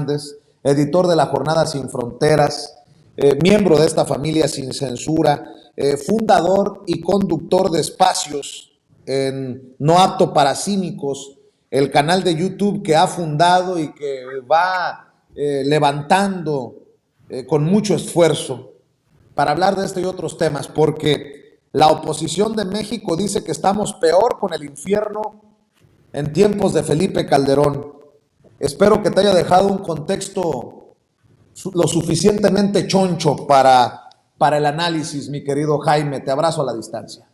Hernández, editor de La Jornada Sin Fronteras, miembro de esta familia Sin Censura, fundador y conductor de espacios en No Apto para Cínicos, el canal de YouTube que ha fundado y que va levantando con mucho esfuerzo para hablar de este y otros temas, porque la oposición de México dice que estamos peor con el infierno en tiempos de Felipe Calderón. Espero que te haya dejado un contexto lo suficientemente choncho para el análisis, mi querido Jaime. Te abrazo a la distancia.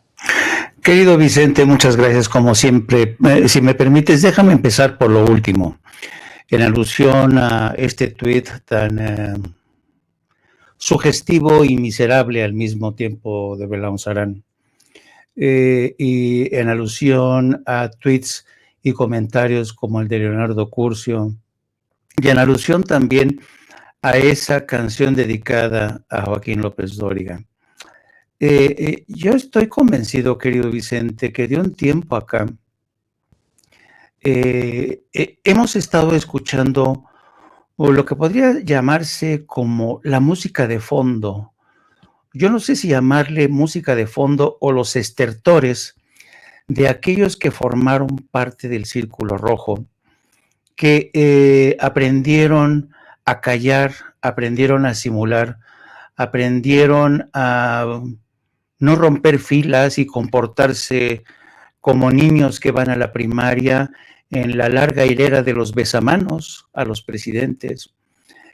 Querido Vicente, muchas gracias como siempre. Si me permites, déjame empezar por lo último. En alusión a este tuit tan sugestivo y miserable al mismo tiempo de Belaunzarán. Y en alusión a tweets y comentarios como el de Leonardo Curcio, y en alusión también a esa canción dedicada a Joaquín López Dóriga. Yo estoy convencido, querido Vicente, que de un tiempo acá hemos estado escuchando lo que podría llamarse como la música de fondo. Yo no sé si llamarle música de fondo o los estertores de aquellos que formaron parte del Círculo Rojo, que aprendieron a callar, aprendieron a simular, aprendieron a no romper filas y comportarse como niños que van a la primaria en la larga hilera de los besamanos a los presidentes,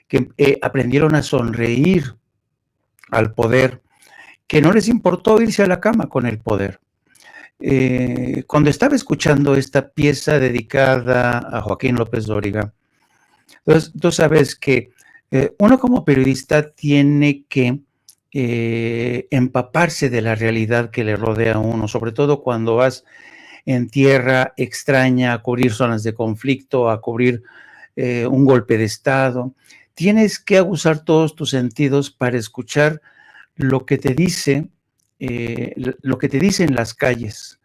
que aprendieron a sonreír al poder, que no les importó irse a la cama con el poder. Cuando estaba escuchando esta pieza dedicada a Joaquín López Dóriga, entonces, tú sabes que uno como periodista tiene que empaparse de la realidad que le rodea a uno, sobre todo cuando vas en tierra extraña a cubrir zonas de conflicto, a cubrir un golpe de Estado. Tienes que aguzar todos tus sentidos para escuchar lo que te dice, lo que te dicen las calles,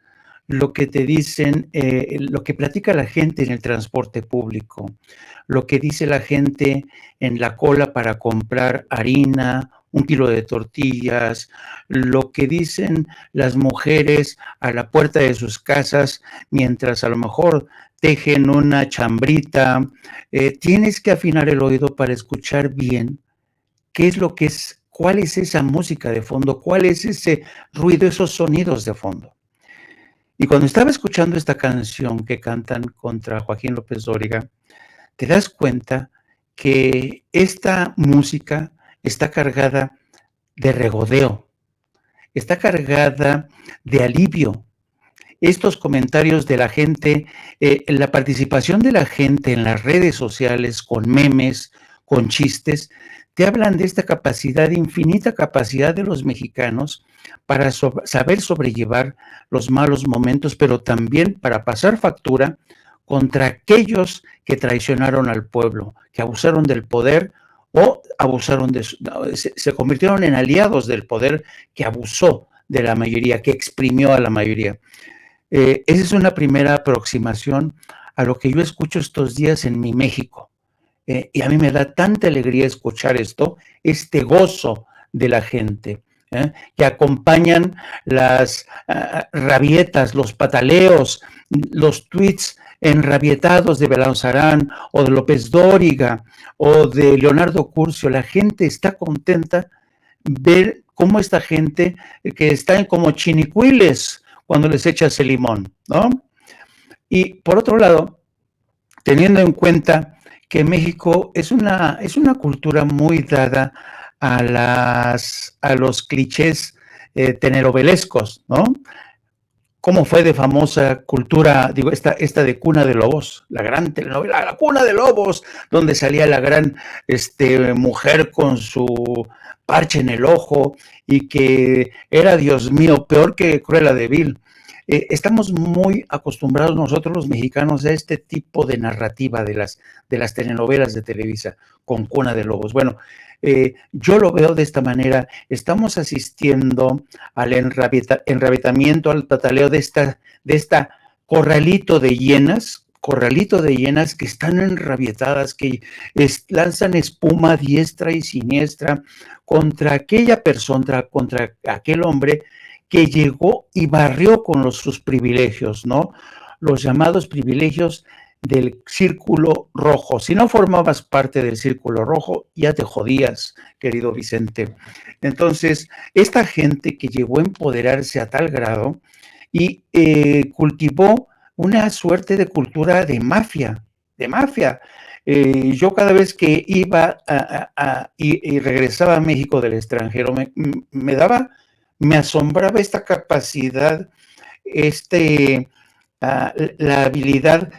lo que te dicen, lo que platica la gente en el transporte público, lo que dice la gente en la cola para comprar harina, un kilo de tortillas, lo que dicen las mujeres a la puerta de sus casas mientras a lo mejor tejen una chambrita. Tienes que afinar el oído para escuchar bien qué es lo que es, cuál es esa música de fondo, cuál es ese ruido, esos sonidos de fondo. Y cuando estaba escuchando esta canción que cantan contra Joaquín López Dóriga, te das cuenta que esta música está cargada de regodeo, está cargada de alivio. Estos comentarios de la gente, la participación de la gente en las redes sociales con memes, con chistes, te hablan de esta capacidad, infinita capacidad de los mexicanos para saber sobrellevar los malos momentos, pero también para pasar factura contra aquellos que traicionaron al pueblo, que abusaron del poder o abusaron se convirtieron en aliados del poder que abusó de la mayoría, que exprimió a la mayoría. Esa es una primera aproximación a lo que yo escucho estos días en mi México. Y a mí me da tanta alegría escuchar esto, este gozo de la gente, que acompañan las rabietas, los pataleos, los tweets enrabietados de Belaunzarán o de López Dóriga o de Leonardo Curcio. La gente está contenta ver cómo esta gente que están como chinicuiles cuando les echas el limón, ¿no? Y por otro lado, teniendo en cuenta que México es una cultura muy dada a los clichés telenovelescos, ¿no? Cómo fue de famosa cultura, digo, esta de Cuna de Lobos, la gran telenovela, La Cuna de Lobos, donde salía la gran mujer con su parche en el ojo y que era, Dios mío, peor que Cruella de Vil. Estamos muy acostumbrados nosotros los mexicanos a este tipo de narrativa de las telenovelas de Televisa con Cuna de Lobos. Bueno, yo lo veo de esta manera. Estamos asistiendo al enrabietamiento, al pataleo de esta corralito de hienas corralito de hienas que están enrabietadas, que lanzan espuma diestra y siniestra contra aquella persona, contra aquel hombre que llegó y barrió con sus privilegios, ¿no? Los llamados privilegios del círculo rojo. Si no formabas parte del círculo rojo, ya te jodías, querido Vicente. Entonces, esta gente que llegó a empoderarse a tal grado y cultivó una suerte de cultura de mafia, de mafia. Yo cada vez que iba y regresaba a México del extranjero, me asombraba esta capacidad, la habilidad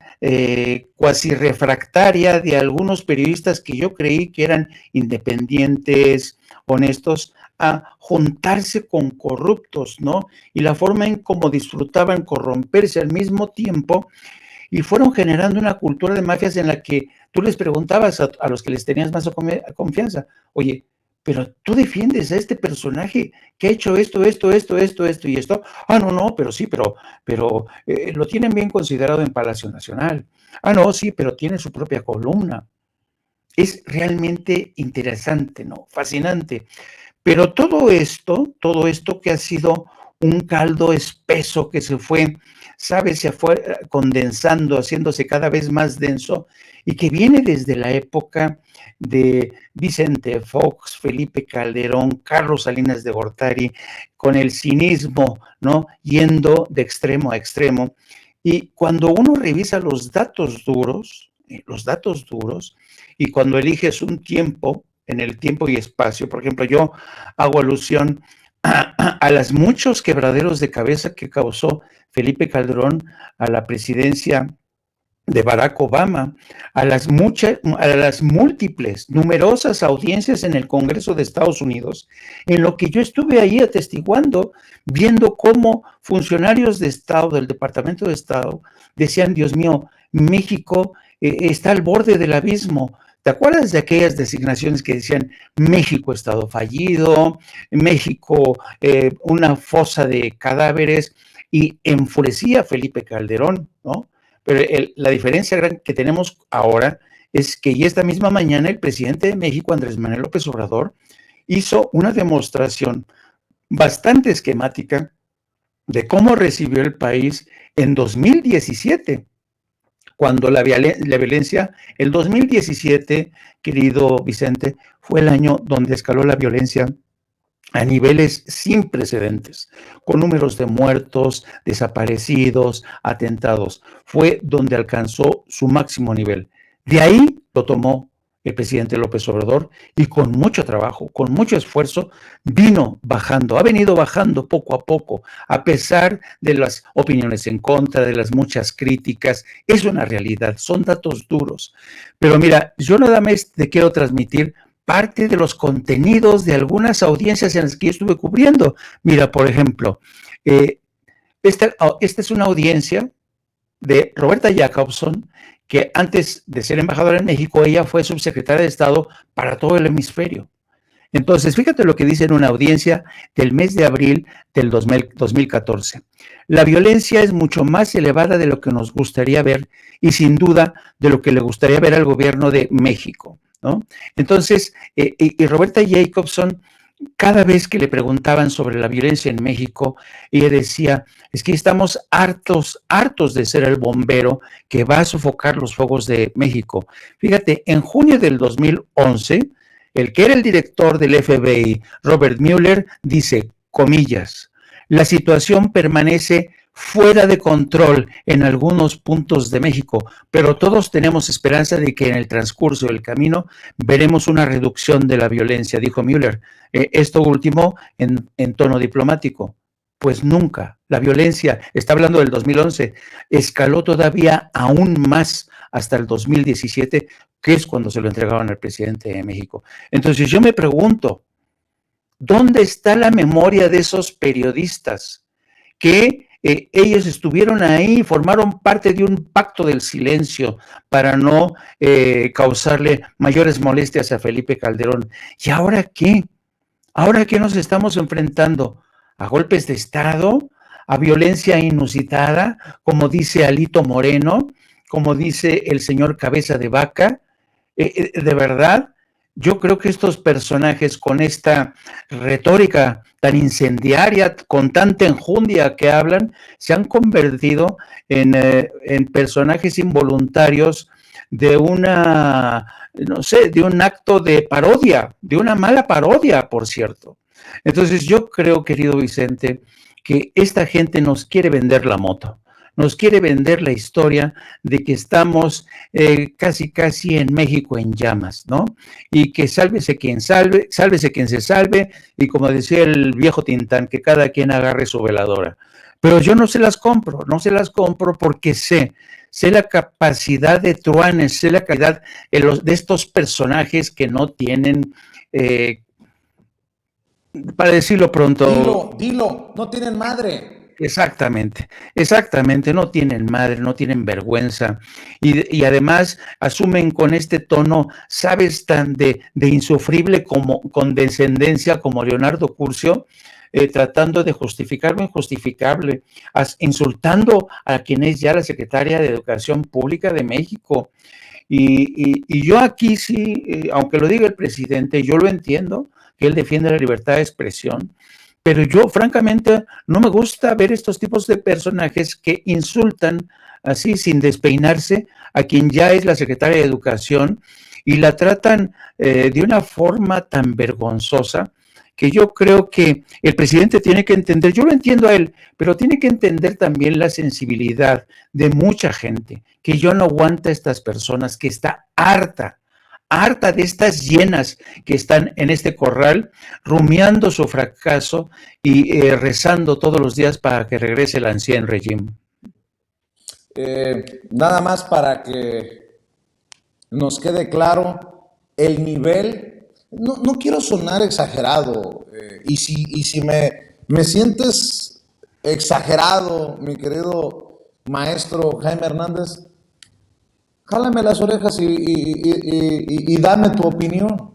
cuasi refractaria de algunos periodistas que yo creí que eran independientes, honestos, a juntarse con corruptos, ¿no? Y la forma en cómo disfrutaban corromperse al mismo tiempo, y fueron generando una cultura de mafias en la que tú les preguntabas a los que les tenías más confianza, oye, pero tú defiendes a este personaje que ha hecho esto y esto. Ah, no, pero sí, pero lo tienen bien considerado en Palacio Nacional. Ah, no, sí, pero tiene su propia columna. Es realmente interesante, ¿no? Fascinante. Pero todo esto que ha sido un caldo espeso que se fue, ¿sabes? Se fue condensando, haciéndose cada vez más denso y que viene desde la época de Vicente Fox, Felipe Calderón, Carlos Salinas de Gortari, con el cinismo, ¿no? Yendo de extremo a extremo. Y cuando uno revisa los datos duros, y cuando eliges un tiempo, en el tiempo y espacio, por ejemplo, yo hago alusión a los muchos quebraderos de cabeza que causó Felipe Calderón a la presidencia de Barack Obama, a las múltiples, numerosas audiencias en el Congreso de Estados Unidos, en lo que yo estuve ahí atestiguando, viendo cómo funcionarios de Estado, del Departamento de Estado, decían, Dios mío, México está al borde del abismo. ¿Te acuerdas de aquellas designaciones que decían México estado fallido, México una fosa de cadáveres? Y enfurecía a Felipe Calderón, ¿no? Pero la diferencia que tenemos ahora es que y esta misma mañana el presidente de México, Andrés Manuel López Obrador, hizo una demostración bastante esquemática de cómo recibió el país en 2017, cuando la violencia, el 2017, querido Vicente, fue el año donde escaló la violencia a niveles sin precedentes, con números de muertos, desaparecidos, atentados. Fue donde alcanzó su máximo nivel. De ahí lo tomó el presidente López Obrador y con mucho trabajo, con mucho esfuerzo, ha venido bajando poco a poco, a pesar de las opiniones en contra, de las muchas críticas. Es una realidad, son datos duros. Pero mira, yo nada más te quiero transmitir parte de los contenidos de algunas audiencias en las que yo estuve cubriendo. Mira, por ejemplo, esta es una audiencia de Roberta Jacobson, que antes de ser embajadora en México, ella fue subsecretaria de Estado para todo el hemisferio. Entonces, fíjate lo que dice en una audiencia del mes de abril del 2014. La violencia es mucho más elevada de lo que nos gustaría ver y sin duda de lo que le gustaría ver al gobierno de México, ¿no? Entonces, y Roberta Jacobson, cada vez que le preguntaban sobre la violencia en México, ella decía, es que estamos hartos de ser el bombero que va a sofocar los fuegos de México. Fíjate, en junio del 2011, el que era el director del FBI, Robert Mueller, dice, comillas, la situación permanece fuera de control en algunos puntos de México, pero todos tenemos esperanza de que en el transcurso del camino veremos una reducción de la violencia, dijo Mueller. Esto último en tono diplomático. Pues nunca. La violencia, está hablando del 2011, escaló todavía aún más hasta el 2017, que es cuando se lo entregaron al presidente de México. Entonces yo me pregunto, ¿dónde está la memoria de esos periodistas que ellos estuvieron ahí, formaron parte de un pacto del silencio para no causarle mayores molestias a Felipe Calderón? ¿Y ahora qué? ¿Ahora qué nos estamos enfrentando? ¿A golpes de Estado? ¿A violencia inusitada? Como dice Alito Moreno, como dice el señor Cabeza de Vaca. De verdad, yo creo que estos personajes con esta retórica tan incendiaria, con tanta enjundia que hablan, se han convertido en personajes involuntarios de una, no sé, de un acto de parodia, de una mala parodia, por cierto. Entonces yo creo, querido Vicente, que esta gente nos quiere vender la moto, nos quiere vender la historia de que estamos casi en México en llamas, ¿no? Y que sálvese quien salve, sálvese quien se salve, y como decía el viejo Tintán, que cada quien agarre su veladora. Pero yo no se las compro, no se las compro porque sé la capacidad de truanes, sé la calidad de estos personajes que no tienen, para decirlo pronto. Dilo, no tienen madre. Exactamente, no tienen madre, no tienen vergüenza y además asumen con este tono, sabes, tan de insufrible como condescendencia como Leonardo Curcio, tratando de justificar lo injustificable, insultando a quien es ya la secretaria de Educación Pública de México. Y yo aquí sí, aunque lo diga el presidente, yo lo entiendo, que él defiende la libertad de expresión, pero yo francamente no me gusta ver estos tipos de personajes que insultan así sin despeinarse a quien ya es la secretaria de Educación y la tratan de una forma tan vergonzosa que yo creo que el presidente tiene que entender, yo lo entiendo a él, pero tiene que entender también la sensibilidad de mucha gente que ya no aguanta a estas personas, que está harta de estas llenas que están en este corral, rumiando su fracaso y rezando todos los días para que regrese el ancien régimen. Nada más para que nos quede claro el nivel, no quiero sonar exagerado, y si me sientes exagerado, mi querido maestro Jaime Hernández, jálame las orejas y dame tu opinión.